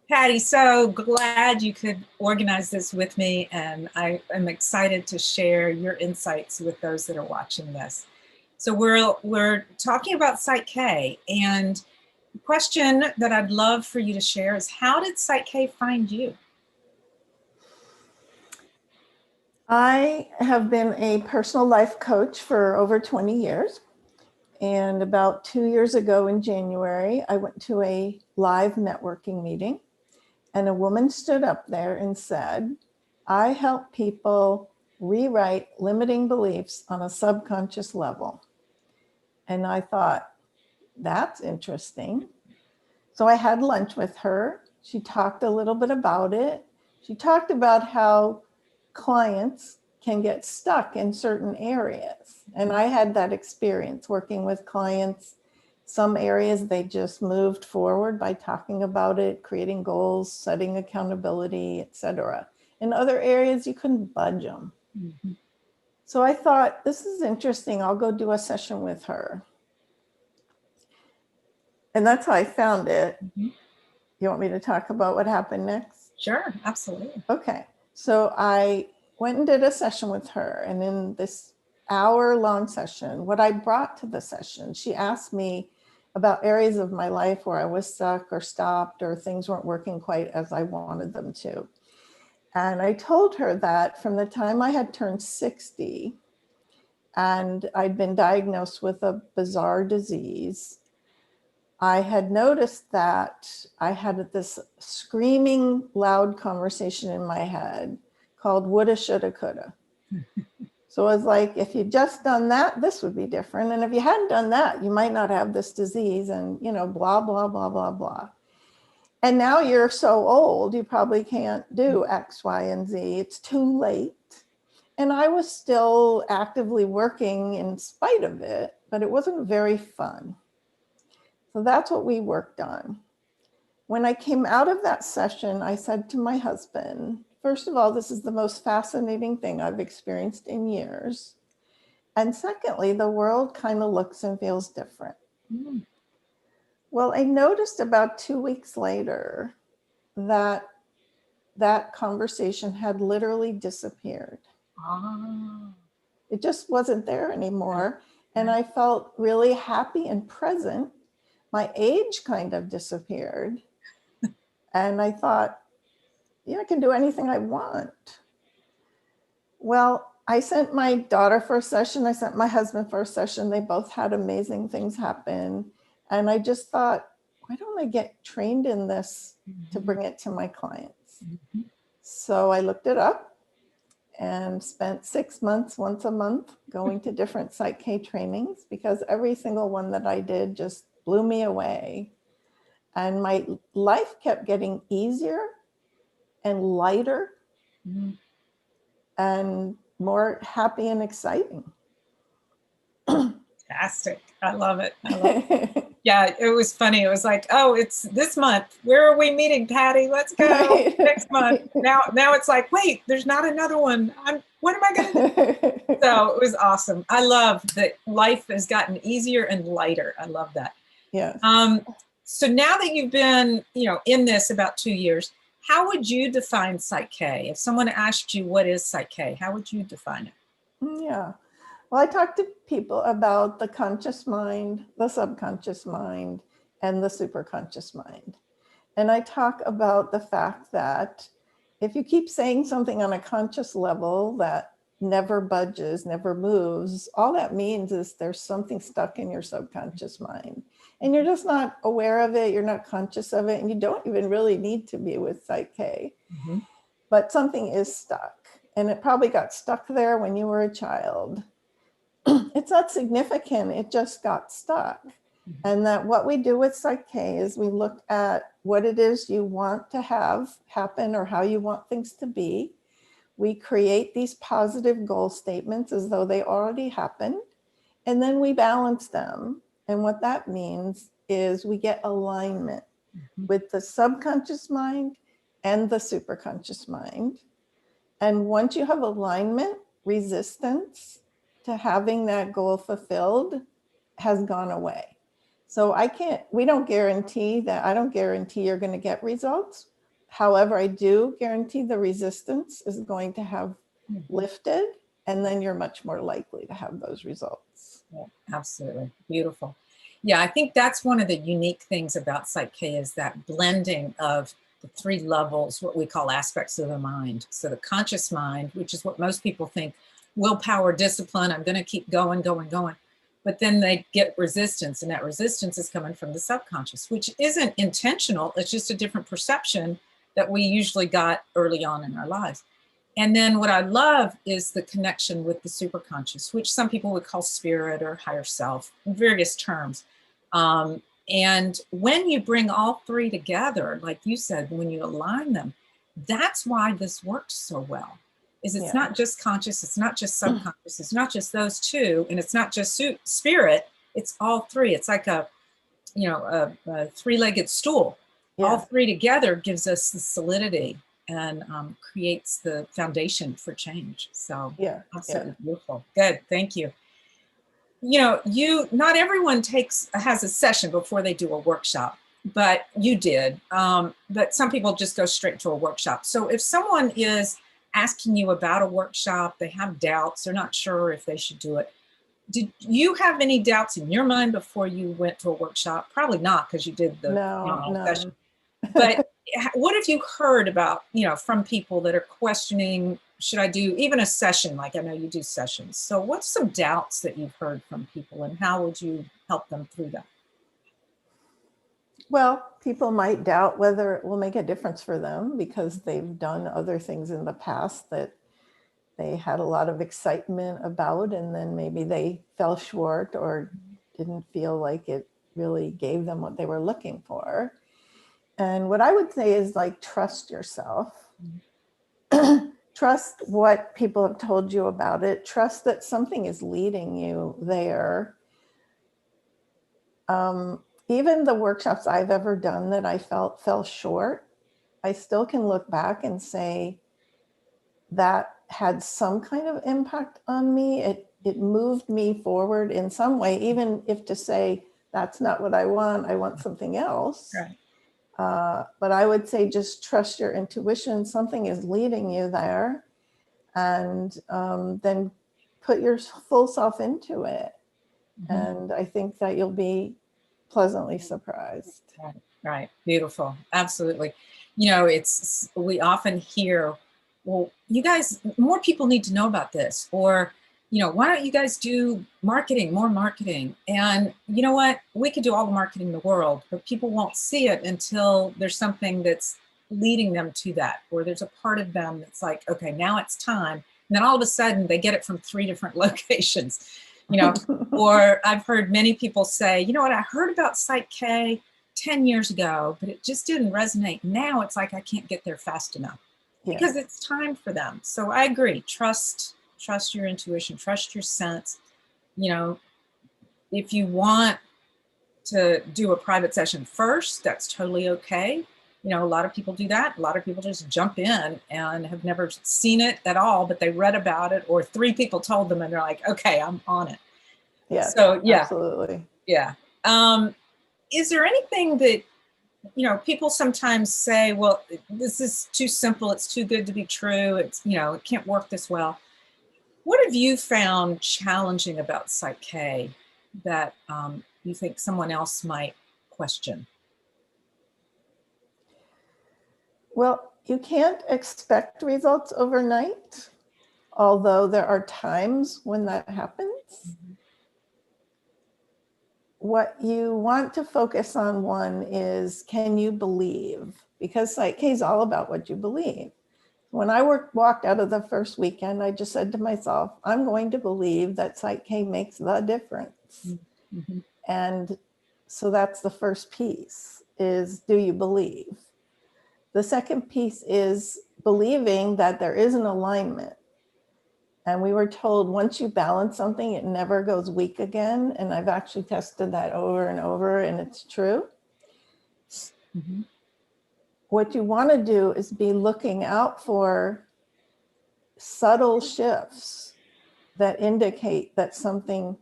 Patty, so glad you could organize this with me, and I am excited to share your insights with those that are watching this. So we're talking about Psych-K, and the question that I'd love for you to share is, how did Psych-K find you? I have been a personal life coach for over 20 years. And about 2 years ago in January, I went to a live networking meeting, and a woman stood up there and said, I help people rewrite limiting beliefs on a subconscious level. And I thought, that's interesting. So I had lunch with her. She talked a little bit about it. She talked about how clients can get stuck in certain areas. And I had that experience working with clients. Some areas they just moved forward by talking about it, creating goals, setting accountability, etc. In other areas, you couldn't budge them. Mm-hmm. So I thought, this is interesting. I'll go do a session with her. And that's how I found it. Mm-hmm. You want me to talk about what happened next? Sure, absolutely. Okay. So I went and did a session with her. And in this hour-long session, what I brought to the session, she asked me about areas of my life where I was stuck or stopped or things weren't working quite as I wanted them to. And I told her that from the time I had turned 60 and I'd been diagnosed with a bizarre disease, I had noticed that I had this screaming loud conversation in my head called woulda, shoulda, coulda. So it was like, if you'd just done that, this would be different. And if you hadn't done that, you might not have this disease and, blah, blah, blah, blah, blah. And now you're so old, you probably can't do X, Y, and Z. It's too late. And I was still actively working in spite of it, but it wasn't very fun. So that's what we worked on. When I came out of that session, I said to my husband, first of all, this is the most fascinating thing I've experienced in years. And secondly, the world kind of looks and feels different. Mm. Well, I noticed about 2 weeks later that that conversation had literally disappeared. Oh. It just wasn't there anymore. And I felt really happy and present. My age kind of disappeared. And I thought, I can do anything I want. Well, I sent my daughter for a session. I sent my husband for a session. They both had amazing things happen. And I just thought, why don't I get trained in this to bring it to my clients? Mm-hmm. So I looked it up and spent 6 months, once a month, going to different Psych-K trainings, because every single one that I did just blew me away. And my life kept getting easier and lighter, mm-hmm. and more happy and exciting. Fantastic. I love it. I love it. Yeah, it was funny. It was like, oh, it's this month. Where are we meeting, Patty? Let's go. Right. Next month. Now it's like, wait, there's not another one. What am I going to do? So it was awesome. I love that life has gotten easier and lighter. I love that. Yeah. So now that you've been, in this about 2 years, how would you define Psych-K? If someone asked you, what is Psych-K, how would you define it? Yeah. Well, I talk to people about the conscious mind, the subconscious mind, and the superconscious mind. And I talk about the fact that if you keep saying something on a conscious level that never budges, never moves, all that means is there's something stuck in your subconscious mind. And you're just not aware of it, you're not conscious of it, and you don't even really need to be with Psych-K. Mm-hmm. But something is stuck, and it probably got stuck there when you were a child. It's not significant, it just got stuck. Mm-hmm. And that what we do with Psych-K is we look at what it is you want to have happen or how you want things to be. We create these positive goal statements as though they already happened, and then we balance them. And what that means is we get alignment, mm-hmm. with the subconscious mind and the superconscious mind. And once you have alignment, resistance to having that goal fulfilled has gone away. So we don't guarantee that, I don't guarantee you're going to get results, However, I do guarantee the resistance is going to have lifted, and then you're much more likely to have those results. Yeah, absolutely. Beautiful. Yeah, I think that's one of the unique things about Psych-K is that blending of the 3 levels, what we call aspects of the mind. So the conscious mind, which is what most people think, willpower, discipline, I'm going to keep going, going, going. But then they get resistance, and that resistance is coming from the subconscious, which isn't intentional. It's just a different perception that we usually got early on in our lives. And then what I love is the connection with the superconscious, which some people would call spirit or higher self, in various terms. And when you bring all 3 together, like you said, when you align them, that's why this works so well. Is it's not just conscious, it's not just subconscious, it's not just those 2, and it's not just spirit, it's all 3. It's like a 3-legged stool. Yeah. All 3 together gives us the solidity and creates the foundation for change. So absolutely beautiful. Good, thank you. Not everyone has a session before they do a workshop, but you did. But some people just go straight to a workshop. So if someone is asking you about a workshop, they have doubts, they're not sure if they should do it. Did you have any doubts in your mind before you went to a workshop? Probably not, because you did the session. But what have you heard about, from people that are questioning, should I do even a session? Like I know you do sessions. So what's some doubts that you've heard from people, and how would you help them through that? Well, people might doubt whether it will make a difference for them because they've done other things in the past that they had a lot of excitement about, and then maybe they fell short or didn't feel like it really gave them what they were looking for. And what I would say is, like, trust yourself. Trust what people have told you about it. Trust that something is leading you there. Even the workshops I've ever done that I fell short, I still can look back and say that had some kind of impact on me. It moved me forward in some way, even if to say, that's not what I want something else. Right. But I would say just trust your intuition. Something is leading you there, and then put your full self into it. Mm-hmm. And I think that you'll be pleasantly surprised. Right. Beautiful. Absolutely. We often hear, well, you guys, more people need to know about this, or, why don't you guys do more marketing? And you know what? We could do all the marketing in the world, but people won't see it until there's something that's leading them to that, or there's a part of them that's like, okay, now it's time. And then all of a sudden they get it from 3 different locations, or I've heard many people say, you know what, I heard about Psych-K 10 years ago, but it just didn't resonate. Now it's like, I can't get there fast enough because it's time for them. So I agree. Trust your intuition, trust your sense. If you want to do a private session first, that's totally okay. A lot of people do that. A lot of people just jump in and have never seen it at all, but they read about it, or 3 people told them and they're like, okay, I'm on it. Yeah. So yeah, absolutely. Yeah. Is there anything that, people sometimes say, well, this is too simple. It's too good to be true. It's, it can't work this well. What have you found challenging about Psych-K that you think someone else might question? Well, you can't expect results overnight, although there are times when that happens. Mm-hmm. What you want to focus on, one, is, can you believe? Because Psych-K is all about what you believe. When I walked out of the first weekend, I just said to myself, I'm going to believe that Psych-K makes the difference. Mm-hmm. And so that's the first piece, is, do you believe? The second piece is believing that there is an alignment. And we were told, once you balance something, it never goes weak again. And I've actually tested that over and over, and it's true. Mm-hmm. What you want to do is be looking out for subtle shifts that indicate that something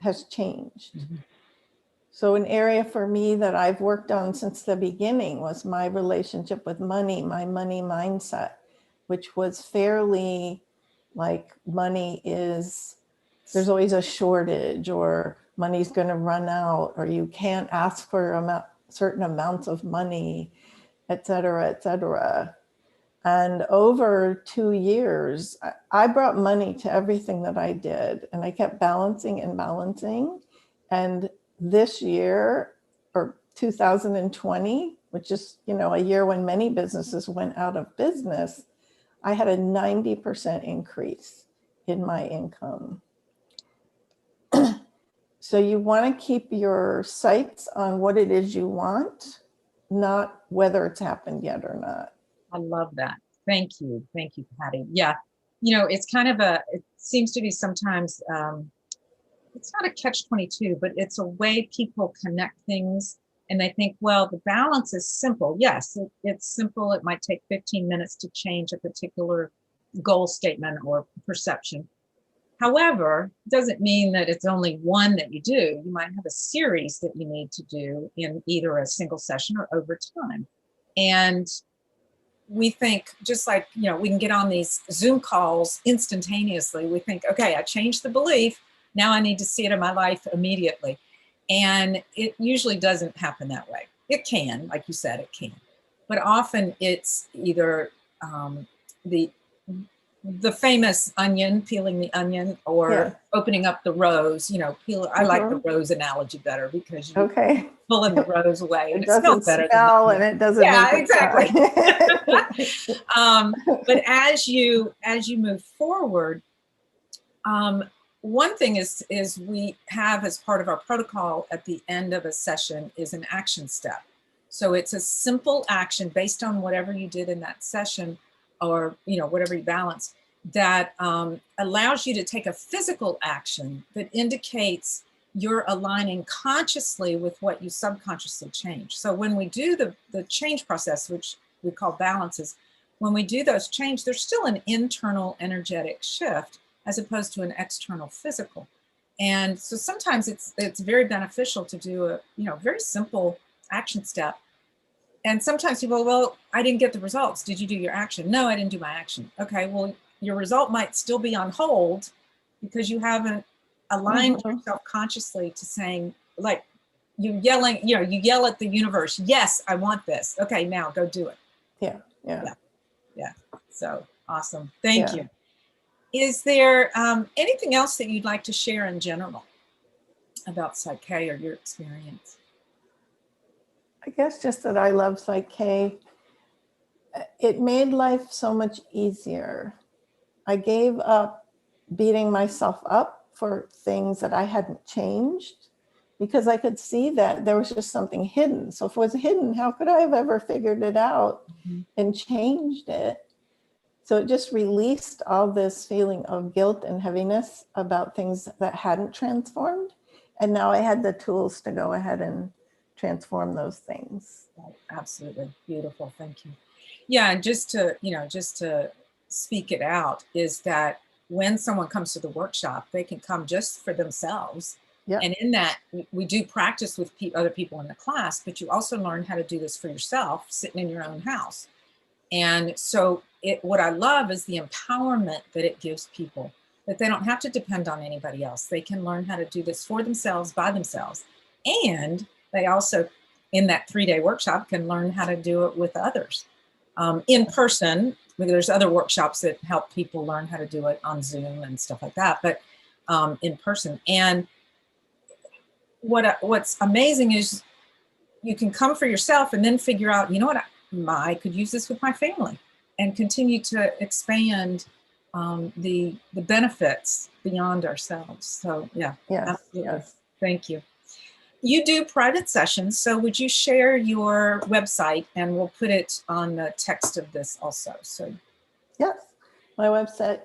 has changed. Mm-hmm. So an area for me that I've worked on since the beginning was my relationship with money, my money mindset, which was fairly like money is, there's always a shortage, or money's going to run out, or you can't ask for certain amounts of money, et cetera, et cetera. And over 2 years, I brought money to everything that I did, and I kept balancing and balancing. And this year, or 2020, which is, a year when many businesses went out of business, I had a 90% increase in my income. So you want to keep your sights on what it is you want, not whether it's happened yet or not. I love that. Thank you. Thank you, Patti. Yeah. It's kind of it seems to be sometimes, it's not a catch-22, but it's a way people connect things, and they think, well, the balance is simple. Yes, it's simple. It might take 15 minutes to change a particular goal statement or perception. However, it doesn't mean that it's only one that you do. You might have a series that you need to do in either a single session or over time. And we think, just like, we can get on these Zoom calls instantaneously. We think, okay, I changed the belief. Now I need to see it in my life immediately. And it usually doesn't happen that way. It can, like you said, it can. But often it's either the famous onion, peeling the onion, or opening up the rose, I like the rose analogy better, because you pulling the rose away, and it smells better smell and it doesn't exactly. But as you move forward, one thing is we have, as part of our protocol at the end of a session, is an action step. So it's a simple action based on whatever you did in that session, or whatever you balance, that allows you to take a physical action that indicates you're aligning consciously with what you subconsciously change. So when we do the change process, which we call balances, when we do those change, there's still an internal energetic shift as opposed to an external physical. And so sometimes it's very beneficial to do a very simple action step. And sometimes people, well, I didn't get the results. Did you do your action? No, I didn't do my action. Okay, well, your result might still be on hold because you haven't aligned yourself consciously to saying, like, you yell at the universe, yes, I want this. Okay, now go do it. Yeah. So awesome. Thank you. Is there anything else that you'd like to share in general about Psych-K or your experience? I guess just that I love Psych-K. It made life so much easier. I gave up beating myself up for things that I hadn't changed, because I could see that there was just something hidden. So if it was hidden, how could I have ever figured it out and changed it? So it just released all this feeling of guilt and heaviness about things that hadn't transformed. And now I had the tools to go ahead and transform those things. Absolutely. Beautiful. Thank you. Yeah. And just to speak it out, is that when someone comes to the workshop, they can come just for themselves. Yep. And in that, we do practice with other people in the class, but you also learn how to do this for yourself, sitting in your own house. And so what I love is the empowerment that it gives people, that they don't have to depend on anybody else. They can learn how to do this for themselves, by themselves. And they also, in that 3-day workshop, can learn how to do it with others. In person, there's other workshops that help people learn how to do it on Zoom and stuff like that, but in person. And what's amazing is you can come for yourself and then figure out, I could use this with my family, and continue to expand the benefits beyond ourselves. So yeah, absolutely. Yes. Thank you. You do private sessions, so would you share your website, and we'll put it on the text of this also. So yes, my website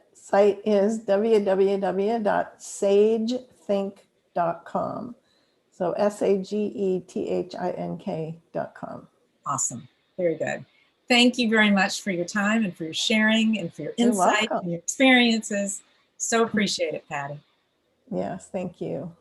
is www.sagethink.com. So SAGETHINK.com. Awesome. Very good. Thank you very much for your time and for your sharing and for your insight and your experiences. So appreciate it, Patti. Yes, thank you.